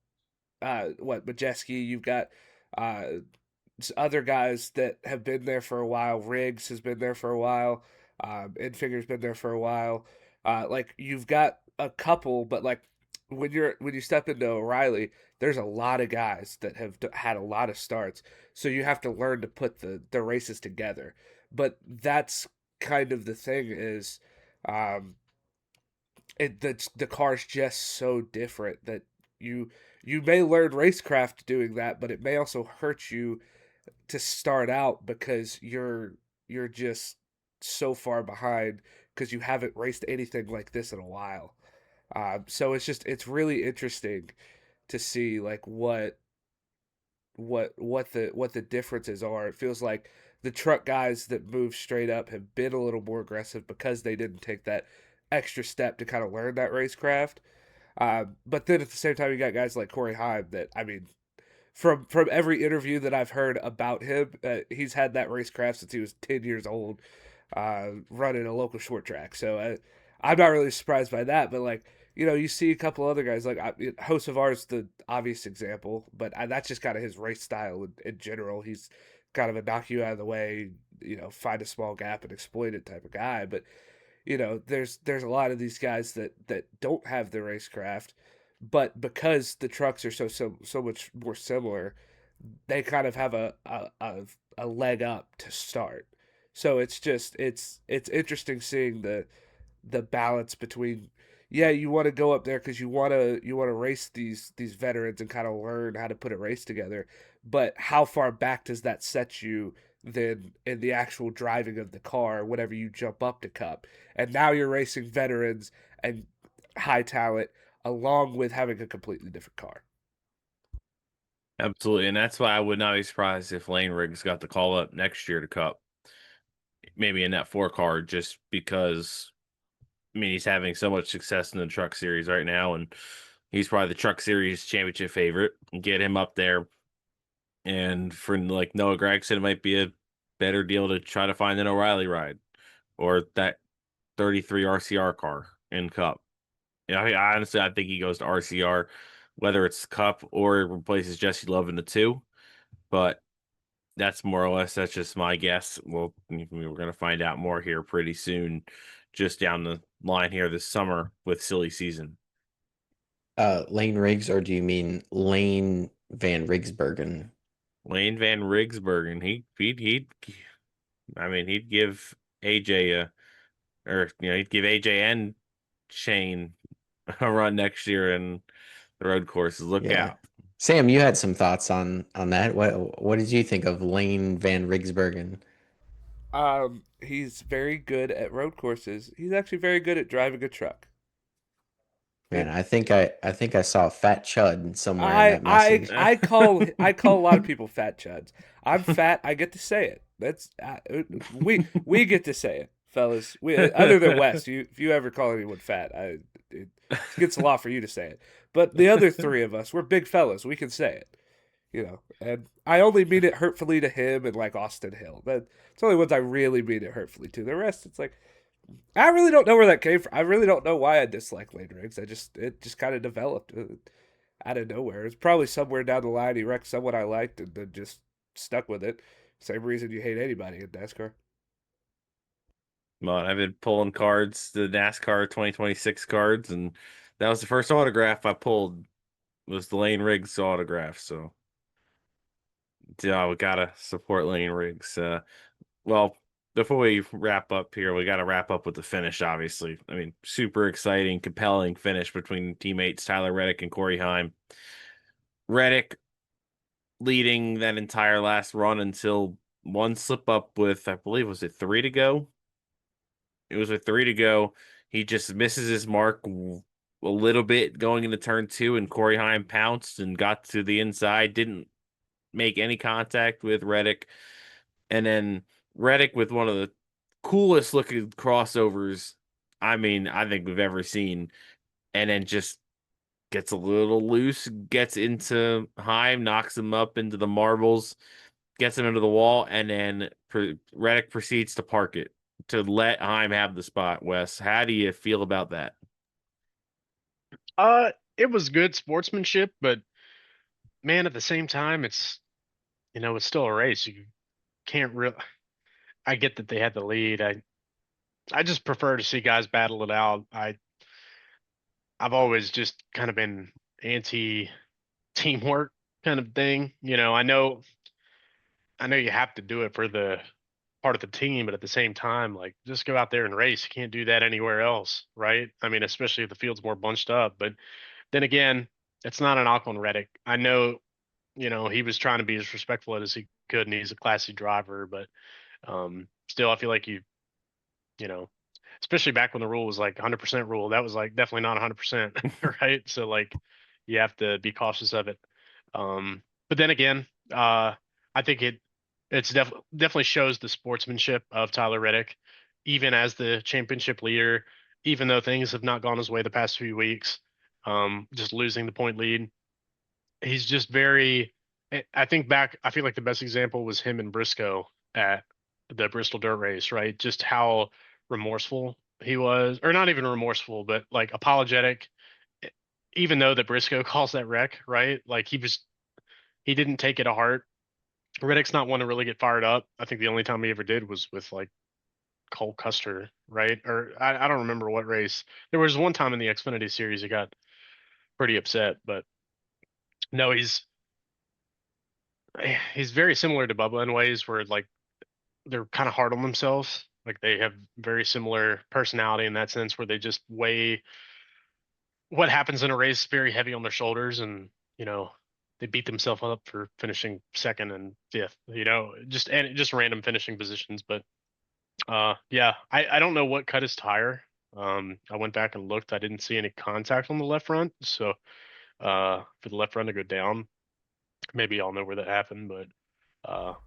D: Majeski, you've got uh, other guys that have been there for a while. Riggs has been there for a while. Infinger's been there for a while. Like you've got a couple, but like when you step into O'Reilly, there's a lot of guys that have had a lot of starts. So you have to learn to put the races together. But that's kind of the thing is, um, the car's just so different that you you may learn racecraft doing that, but it may also hurt you to start out because you're just so far behind because you haven't raced anything like this in a while. So it's really interesting to see like what the differences are. It feels like the truck guys that move straight up have been a little more aggressive because they didn't take that extra step to kind of learn that racecraft. But then at the same time, you got guys like Corey Heim that I mean, from every interview that I've heard about him, he's had that racecraft since he was 10 years old, running a local short track. So I'm not really surprised by that. But like you see a couple other guys like Hocevar's the obvious example, but that's just kind of his race style in general. He's kind of a knock you out of the way, find a small gap and exploit it type of guy. But there's a lot of these guys that don't have the racecraft, but because the trucks are so much more similar, they kind of have a leg up to start. So it's interesting seeing the balance between yeah, you want to go up there because you want to race these veterans and kind of learn how to put a race together, but how far back does that set you then in the actual driving of the car whenever you jump up to Cup? And now you're racing veterans and high talent along with having a completely different car.
A: Absolutely, and that's why I would not be surprised if Lane Riggs got the call up next year to Cup, maybe in that 4 car, just because I mean he's having so much success in the Truck Series right now, and he's probably the Truck Series championship favorite. Get him up there, and for like Noah Gragson, it might be a better deal to try to find an O'Reilly ride or that 33 RCR car in Cup. Yeah, honestly, I think he goes to RCR, whether it's Cup or it replaces Jesse Love in the 2. But that's more or less that's just my guess. Well, we're going to find out more here pretty soon, just down the line here this summer with silly season.
B: Lane Riggs, or do you mean Lane Van Rigsbergen?
A: Lane Van Rigsbergen, he'd give AJ he'd give AJ and Shane a run next year in the road courses. Look out.
B: Sam, you had some thoughts on that. What did you think of Lane Van Rigsbergen?
D: He's very good at road courses. He's actually very good at driving a truck.
B: Man, I think I saw Fat Chud somewhere in that message.
D: I call a lot of people fat chuds. I'm fat. I get to say it. That's we get to say it, fellas. Other than Wes, if you ever call anyone fat, it gets a lot for you to say it. But the other 3 of us, we're big fellas. We can say it, And I only mean it hurtfully to him and like Austin Hill. It's only ones I really mean it hurtfully to. The rest, it's like. I really don't know where that came from. I really don't know why I dislike Lane Riggs. It just kind of developed out of nowhere. It's probably somewhere down the line he wrecked someone I liked and then just stuck with it. Same reason you hate anybody in NASCAR.
A: Well, I've been pulling cards, the NASCAR 2026 cards, and that was the first autograph I pulled was the Lane Riggs autograph. So, yeah, we gotta support Lane Riggs. Well, before we wrap up here, we got to wrap up with the finish, obviously. I mean, super exciting, compelling finish between teammates Tyler Reddick and Corey Heim. Reddick leading that entire last run until one slip up with, I believe, was it 3 to go? It was with 3 to go. He just misses his mark a little bit going into turn 2, and Corey Heim pounced and got to the inside, didn't make any contact with Reddick. And then Reddick with one of the coolest looking crossovers, I mean, I think we've ever seen. And then just gets a little loose, gets into Heim, knocks him up into the marbles, gets him into the wall, and then Reddick proceeds to park it to let Heim have the spot. Wes, how do you feel about that?
C: It was good sportsmanship, but man, at the same time, it's it's still a race. You can't really. I get that they had the lead. I just prefer to see guys battle it out. I've always just kind of been anti teamwork kind of thing. I know you have to do it for the part of the team, but at the same time, like just go out there and race. You can't do that anywhere else, right? I mean, especially if the field's more bunched up. But then again, it's not an knock on Reddick. I know, he was trying to be as respectful as he could, and he's a classy driver, but still, I feel like you know, especially back when the rule was like 100% rule, that was like definitely not 100%, right? So like, you have to be cautious of it. But then again, I think definitely shows the sportsmanship of Tyler Reddick, even as the championship leader, even though things have not gone his way the past few weeks, just losing the point lead. He's just very. I think back. I feel like the best example was him and Briscoe at the Bristol Dirt Race, right? Just how remorseful he was, or not even remorseful, but like apologetic. Even though that Briscoe calls that wreck, right? Like he didn't take it to heart. Reddick's not one to really get fired up. I think the only time he ever did was with like Cole Custer, right? Or I don't remember what race. There was one time in the Xfinity series he got pretty upset, but no, he's very similar to Bubba in ways where like they're kind of hard on themselves. Like they have very similar personality in that sense, where they just weigh what happens in a race very heavy on their shoulders, and they beat themselves up for finishing second and fifth. Just random finishing positions. But yeah, I don't know what cut his tire. I went back and looked. I didn't see any contact on the left front, so for the left front to go down, maybe I'll know where that happened. But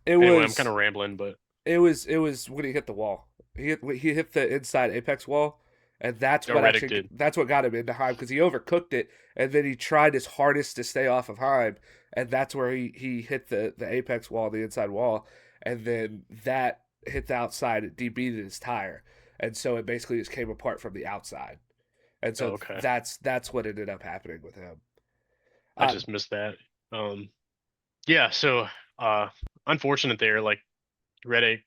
D: It
C: anyway, I'm kind
D: was
C: of rambling, but
D: it was when he hit the wall. He hit the inside apex wall, and that's
C: Joe
D: what
C: Reddick
D: actually
C: did.
D: that's what got him into Heim, because he overcooked it, and then he tried his hardest to stay off of Heim, and that's where he hit the apex wall, the inside wall, and then that hit the outside. It debeated his tire, and so it basically just came apart from the outside, and
C: Oh,
D: so
C: okay.
D: that's what ended up happening with him.
C: I just missed that. Yeah, so uh unfortunate there. Like Reddick,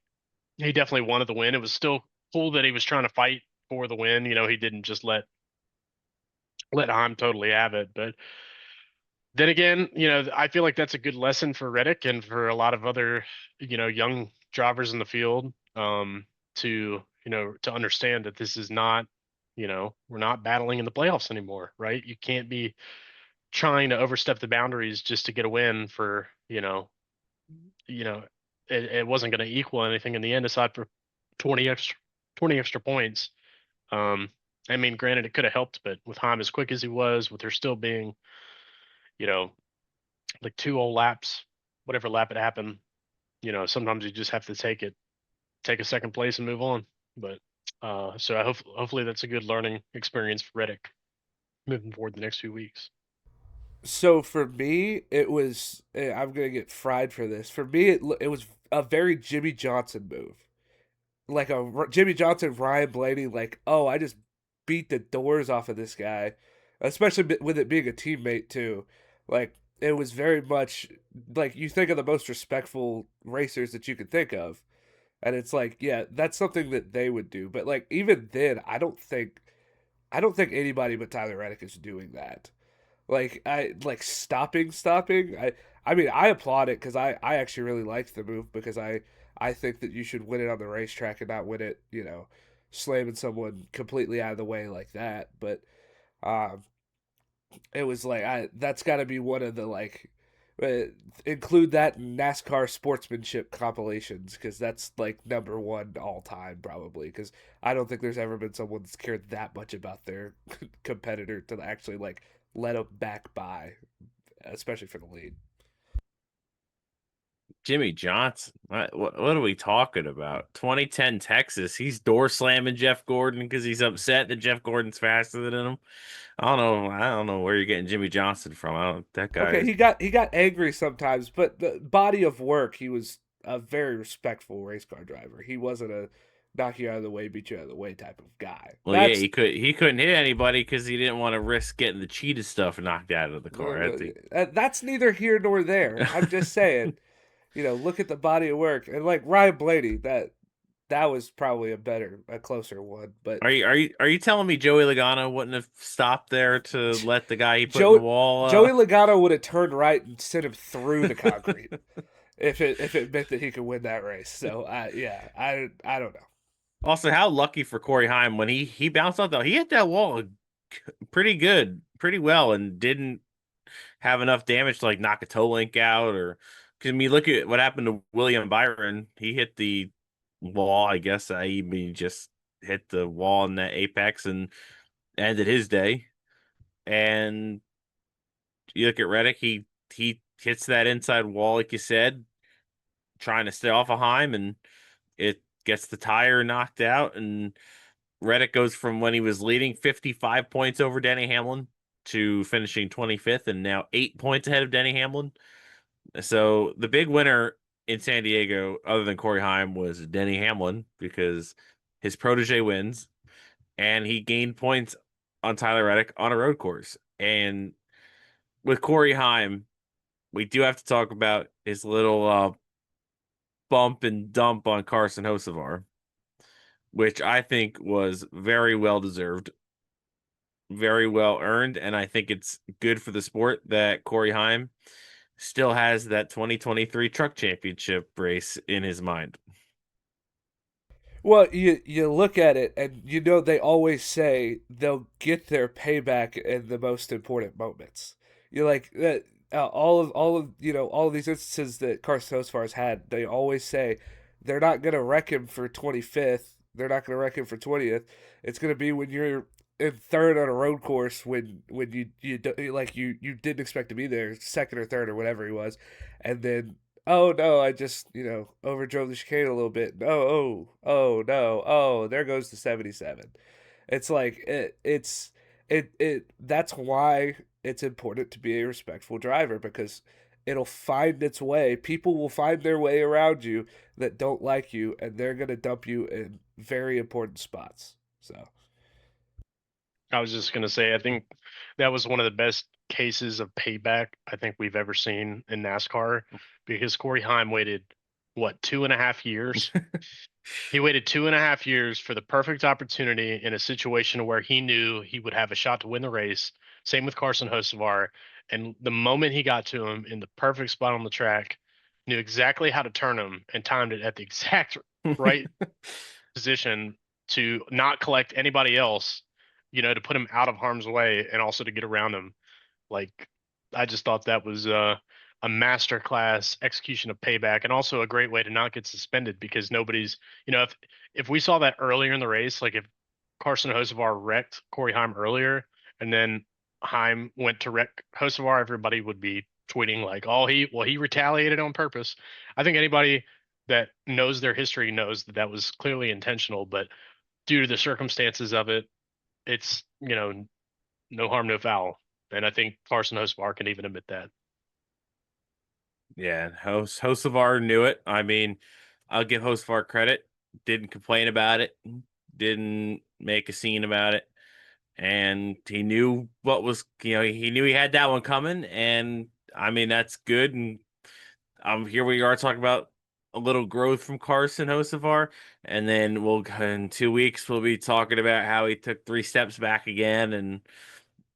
C: he definitely wanted the win. It was still cool that he was trying to fight for the win. He didn't just let Heim totally have it. But then again, I feel like that's a good lesson for Reddick and for a lot of other, young drivers in the field, to understand that this is not, we're not battling in the playoffs anymore, right? You can't be trying to overstep the boundaries just to get a win for, you know, it wasn't going to equal anything in the end aside for 20 extra 20 extra points. Um, I mean, granted, it could have helped, but with Heim as quick as he was, with there still being, you know, like 2 whole laps, whatever lap it happened, sometimes you just have to take a second place and move on. But so I hopefully that's a good learning experience for Reddick moving forward the next few weeks.
D: So for me, it was. I'm gonna get fried for this. For me, it was a very Jimmy Johnson move, like Jimmy Johnson, Ryan Blaney. Like, oh, I just beat the doors off of this guy, especially with it being a teammate too. Like, it was very much like you think of the most respectful racers that you could think of, and it's like, yeah, that's something that they would do. But like even then, I don't think anybody but Tyler Reddick is doing that. Like I like stopping. I mean I applaud it because I actually really liked the move because I I think that you should win it on the racetrack and not win it, slamming someone completely out of the way like that. But um, it was like that's got to be one of the uh, include that in NASCAR sportsmanship compilations because that's like number one all time probably because I don't think there's ever been someone that's cared that much about their competitor to actually like let them back by, especially for the lead.
A: Jimmy Johnson. What are we talking about? 2010 Texas. He's door slamming Jeff Gordon because he's upset that Jeff Gordon's faster than him. I don't know where you're getting Jimmy Johnson from. That guy
D: Okay,
A: is.
D: he got angry sometimes, but the body of work, he was a very respectful race car driver. He wasn't a knock you out of the way, beat you out of the way type of guy.
A: Well, yeah, he couldn't hit anybody because he didn't want to risk getting the cheetah stuff knocked out of the car.
D: That's neither here nor there. I'm just saying, look at the body of work and like Ryan Blaney, that was probably a closer one. But
A: are you telling me Joey Logano wouldn't have stopped there to let the guy he put in the wall?
D: Joey Logano would have turned right and sent him through the concrete if it meant that he could win that race. So I don't know.
A: Also, how lucky for Corey Heim when he bounced off though. He hit that wall pretty well, and didn't have enough damage to like knock a toe link out or. Because look at what happened to William Byron. He hit the wall, I guess. He just hit the wall in that apex and ended his day. And you look at Reddick, he hits that inside wall, like you said, trying to stay off of Heim, and it gets the tire knocked out. And Reddick goes from when he was leading 55 points over Denny Hamlin to finishing 25th, and now 8 points ahead of Denny Hamlin. So the big winner in San Diego, other than Corey Heim, was Denny Hamlin because his protege wins, and he gained points on Tyler Reddick on a road course. And with Corey Heim, we do have to talk about his little bump and dump on Carson Hocevar, which I think was very well deserved, very well earned, and I think it's good for the sport that Corey Heim still has that 2023 truck championship race in his mind.
D: Well, you look at it, and they always say they'll get their payback in the most important moments. You're like that. All of all of these instances that Carson Hocevar has had, they always say they're not going to wreck him for 25th. They're not going to wreck him for 20th. It's going to be when you're in third on a road course when you didn't expect to be there, second or third or whatever he was, and then oh no, I just overdrove the chicane a little bit. Oh no, there goes the 77. It's like it that's why it's important to be a respectful driver because it'll find its way. People will find their way around you that don't like you, and they're gonna dump you in very important spots. So
C: I was just gonna say, I think that was one of the best cases of payback I think we've ever seen in NASCAR because Corey Heim waited what 2.5 years. He waited 2.5 years for the perfect opportunity in a situation where he knew he would have a shot to win the race. Same with Carson Hocevar. And the moment he got to him in the perfect spot on the track, knew exactly how to turn him and timed it at the exact right position to not collect anybody else, to put him out of harm's way and also to get around him. Like, I just thought that was a masterclass execution of payback and also a great way to not get suspended because nobody's, if we saw that earlier in the race, like if Carson Hocevar wrecked Corey Heim earlier and then Heim went to wreck Hocevar, everybody would be tweeting like, oh, he retaliated on purpose. I think anybody that knows their history knows that that was clearly intentional, but due to the circumstances of it, it's, no harm, no foul. And I think Carson Hocevar can even admit that.
A: Yeah, Hocevar knew it. I mean, I'll give Hocevar credit. Didn't complain about it. Didn't make a scene about it. And he knew what was, he knew he had that one coming. And I mean, that's good. And here we are talking about a little growth from Carson Hocevar. And then in 2 weeks, we'll be talking about how he took 3 steps back again and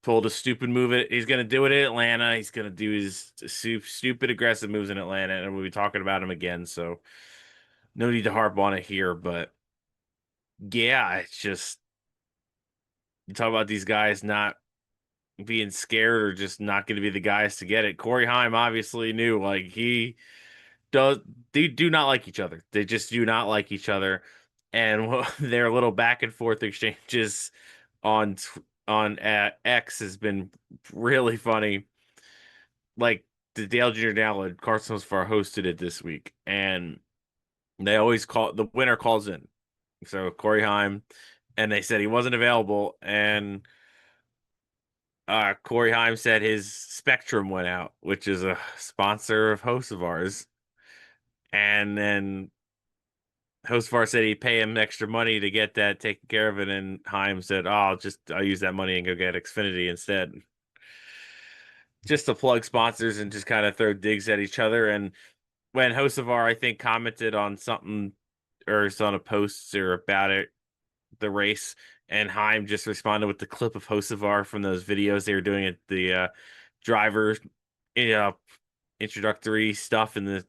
A: pulled a stupid move. He's going to do it in Atlanta. He's going to do his stupid aggressive moves in Atlanta, and we'll be talking about him again. So no need to harp on it here, but yeah, it's just you talk about these guys not being scared or just not going to be the guys to get it. Corey Heim obviously knew, like he does. They do not like each other. They just do not like each other, and their little back and forth exchanges on X has been really funny. Like the Dale Jr. Now, Carson Far hosted it this week, and they always call the winner calls in. So Corey Heim, and they said he wasn't available, and Corey Heim said his Spectrum went out, which is a sponsor of hosts of ours, and then Hocevar said he'd pay him extra money to get that taken care of, and Heim said, "Oh, I'll use that money and go get Xfinity instead." Just to plug sponsors and just kind of throw digs at each other. And when Hocevar, I think, commented on something or on a post or about it, the race, and Heim just responded with the clip of Hocevar from those videos they were doing at the driver introductory stuff in the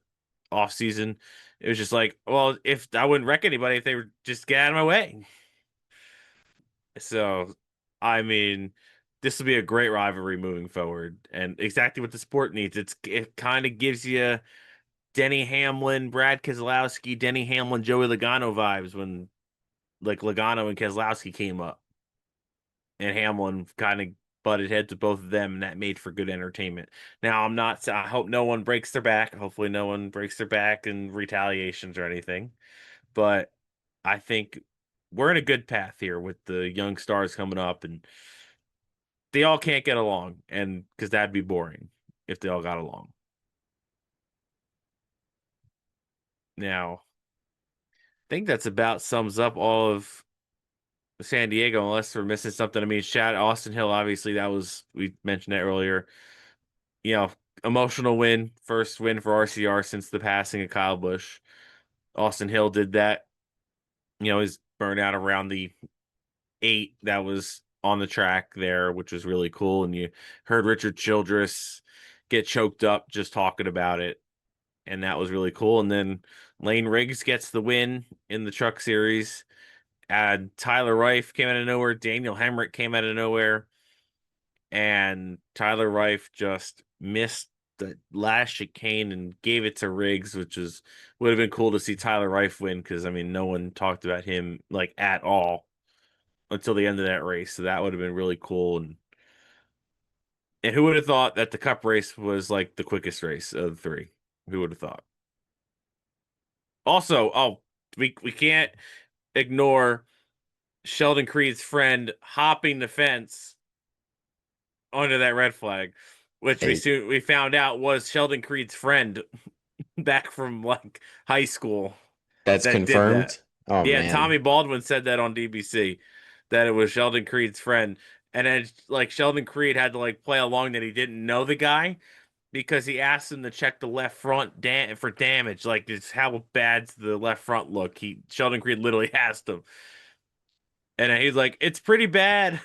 A: off season. It was just like, well, if I wouldn't wreck anybody if they were just get out of my way. So, I mean, this will be a great rivalry moving forward, and exactly what the sport needs. It kind of gives you Denny Hamlin, Brad Keselowski, Denny Hamlin, Joey Logano vibes when like Logano and Keselowski came up, and Hamlin kind of butted heads with both of them, and that made for good entertainment. Now, I hope no one breaks their back. Hopefully, no one breaks their back in retaliations or anything. But I think we're in a good path here with the young stars coming up, and they all can't get along, and because that'd be boring if they all got along. Now, I think that's about sums up all of San Diego, unless we're missing something. I mean, shout Austin Hill, obviously, we mentioned that earlier. You know, emotional win, first win for RCR since the passing of Kyle Busch. Austin Hill did that. You know, his burnout around the 8 that was on the track there, which was really cool. And you heard Richard Childress get choked up just talking about it. And that was really cool. And then Lane Riggs gets the win in the Truck Series. And Tyler Reif came out of nowhere. Daniel Hemrick came out of nowhere. And Tyler Reif just missed the last chicane and gave it to Riggs, which would have been cool to see Tyler Reif win because, I mean, no one talked about him like at all until the end of that race. So that would have been really cool. And who would have thought that the Cup race was like the quickest race of the 3? Who would have thought? Also, we can't ignore Sheldon Creed's friend hopping the fence under that red flag, which we found out was Sheldon Creed's friend back from like high school.
B: That's confirmed.
A: That.
B: Oh
A: yeah,
B: man.
A: Tommy Baldwin said that on DBC that it was Sheldon Creed's friend, and then like Sheldon Creed had to like play along that he didn't know the guy because he asked him to check the left front for damage, like just how bad's the left front look. Sheldon Creed literally asked him, and then he's like, "It's pretty bad."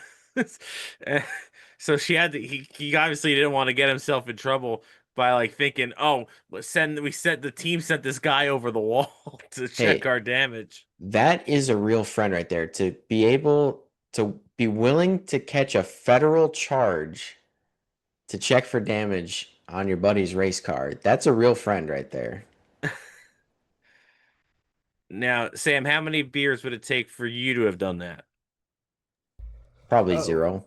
A: So he obviously didn't want to get himself in trouble by like thinking, "Oh, the team sent this guy over the wall to check our damage."
B: That is a real friend right there, to be able to be willing to catch a federal charge to check for damage on your buddy's race car. That's a real friend right there.
A: Now, Sam, how many beers would it take for you to have done that?
B: Probably 0.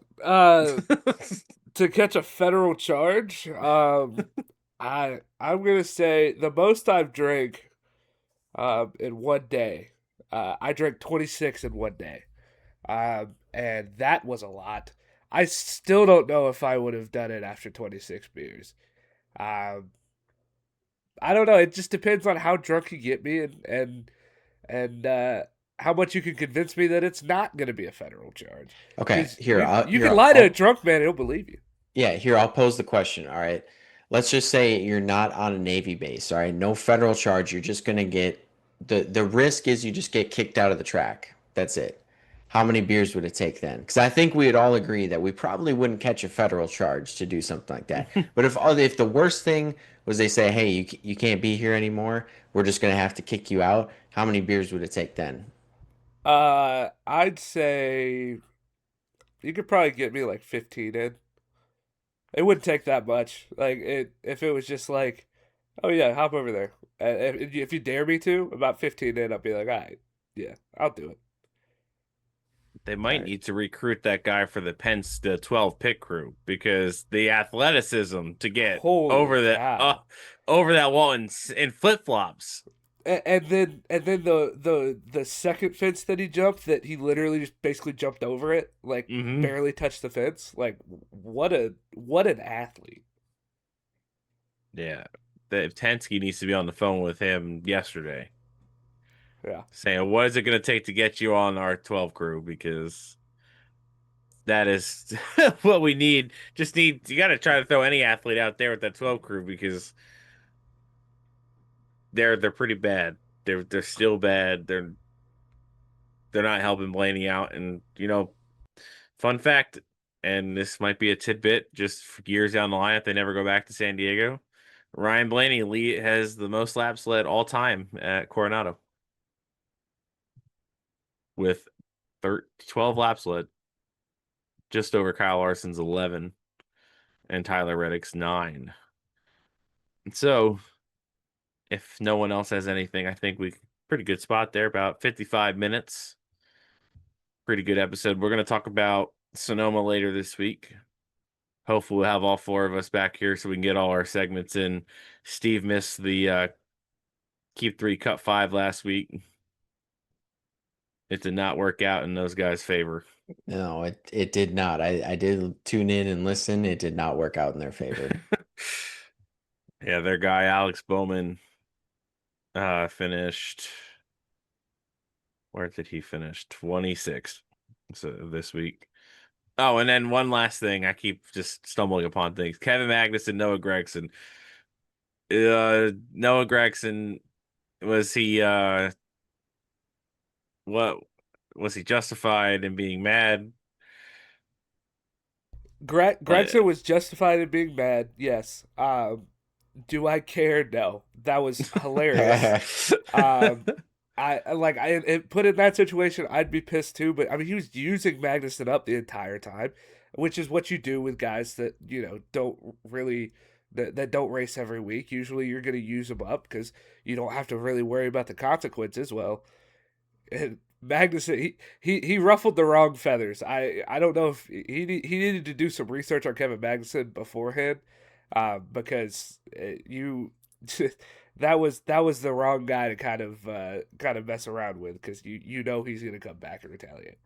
D: To catch a federal charge, I'm gonna say the most I've drank in one day. I drank 26 in one day, and that was a lot. I still don't know if I would have done it after 26 beers. I don't know. It just depends on how drunk you get me and how much you can convince me that it's not going to be a federal charge.
B: Okay,
D: you can lie to a drunk man; he'll believe you.
B: Yeah, here, I'll pose the question. All right. Let's just say you're not on a Navy base. All right. No federal charge. You're just going to get the risk is you just get kicked out of the track. That's it. How many beers would it take then? Because I think we would all agree that we probably wouldn't catch a federal charge to do something like that. But if the worst thing was they say, hey, you can't be here anymore, we're just going to have to kick you out, How many beers would it take then?
D: I'd say you could probably get me like 15 in. It wouldn't take that much. Like it, if it was just like, oh yeah, hop over there. If you dare me to, about 15 in, I'll be like, all right, yeah, I'll do it.
A: They
B: All
A: might
B: right.
A: need to recruit that guy for the 12 pit crew because the athleticism to get
D: Holy cow!
A: over that wall in flip flops.
D: And then the second fence that he jumped, that he literally just basically jumped over it, like
A: Hmm.
D: barely touched the fence. Like what an athlete.
A: Yeah, the Tensky needs to be on the phone with him yesterday,
D: Yeah.
A: saying what is it going to take to get you on our 12 crew because that is what we need. Just need you got to try to throw any athlete out there with that 12 crew because they're pretty bad. They're still bad. They're not helping Blaney out. And fun fact, and this might be a tidbit, just for years down the line if they never go back to San Diego, Ryan Blaney has the most laps led all time at Coronado with 12 laps led, just over Kyle Larson's 11 and Tyler Reddick's 9. And so, if no one else has anything, I think we pretty good spot there, about 55 minutes. Pretty good episode. We're going to talk about Sonoma later this week. Hopefully, we'll have all four of us back here so we can get all our segments in. Steve missed the Keep 3, Cut 5 last week. It did not work out in those guys' favor.
B: No, it did not. I did tune in and listen. It did not work out in their favor.
A: Yeah, their guy, Alex Bowman, finished. Where did he finish? 26th. So this week. Oh, and then one last thing. I keep just stumbling upon things. Kevin Magnuson, Noah Gregson. Noah Gregson, was he what was he justified in being mad?
D: Gregson was justified in being mad. Yes. Do I care? No. That was hilarious. I put in that situation, I'd be pissed too. But I mean, he was using Magnuson up the entire time, which is what you do with guys that don't really that don't race every week. Usually, you're going to use them up because you don't have to really worry about the consequences. Well, and Magnuson, he ruffled the wrong feathers. I don't know if he needed to do some research on Kevin Magnuson beforehand, because you that was the wrong guy to kind of mess around with, because you know he's gonna come back and retaliate.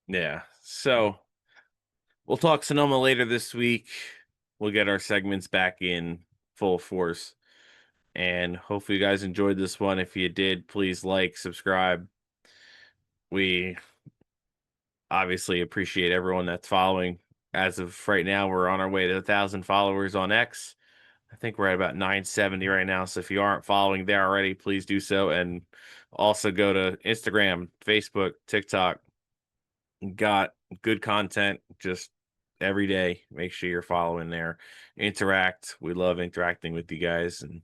A: Yeah. So we'll talk Sonoma later this week. We'll get our segments back in full force. And hopefully you guys enjoyed this one. If you did, please like, subscribe. We obviously appreciate everyone that's following. As of right now, we're on our way to 1,000 followers on X. I think we're at about 970 right now. So if you aren't following there already, please do so. And also go to Instagram, Facebook, TikTok. Got good content just every day. Make sure you're following there. Interact. We love interacting with you guys. And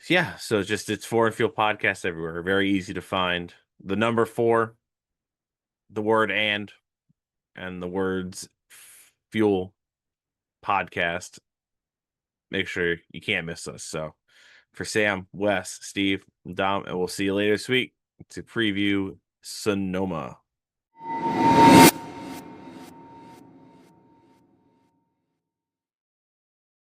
A: yeah, so it's Four and Field Podcast everywhere. Very easy to find. The number 4, the word and the words fuel podcast. Make sure you can't miss us. So for Sam, Wes, Steve, Dom, and we'll see you later this week to preview Sonoma.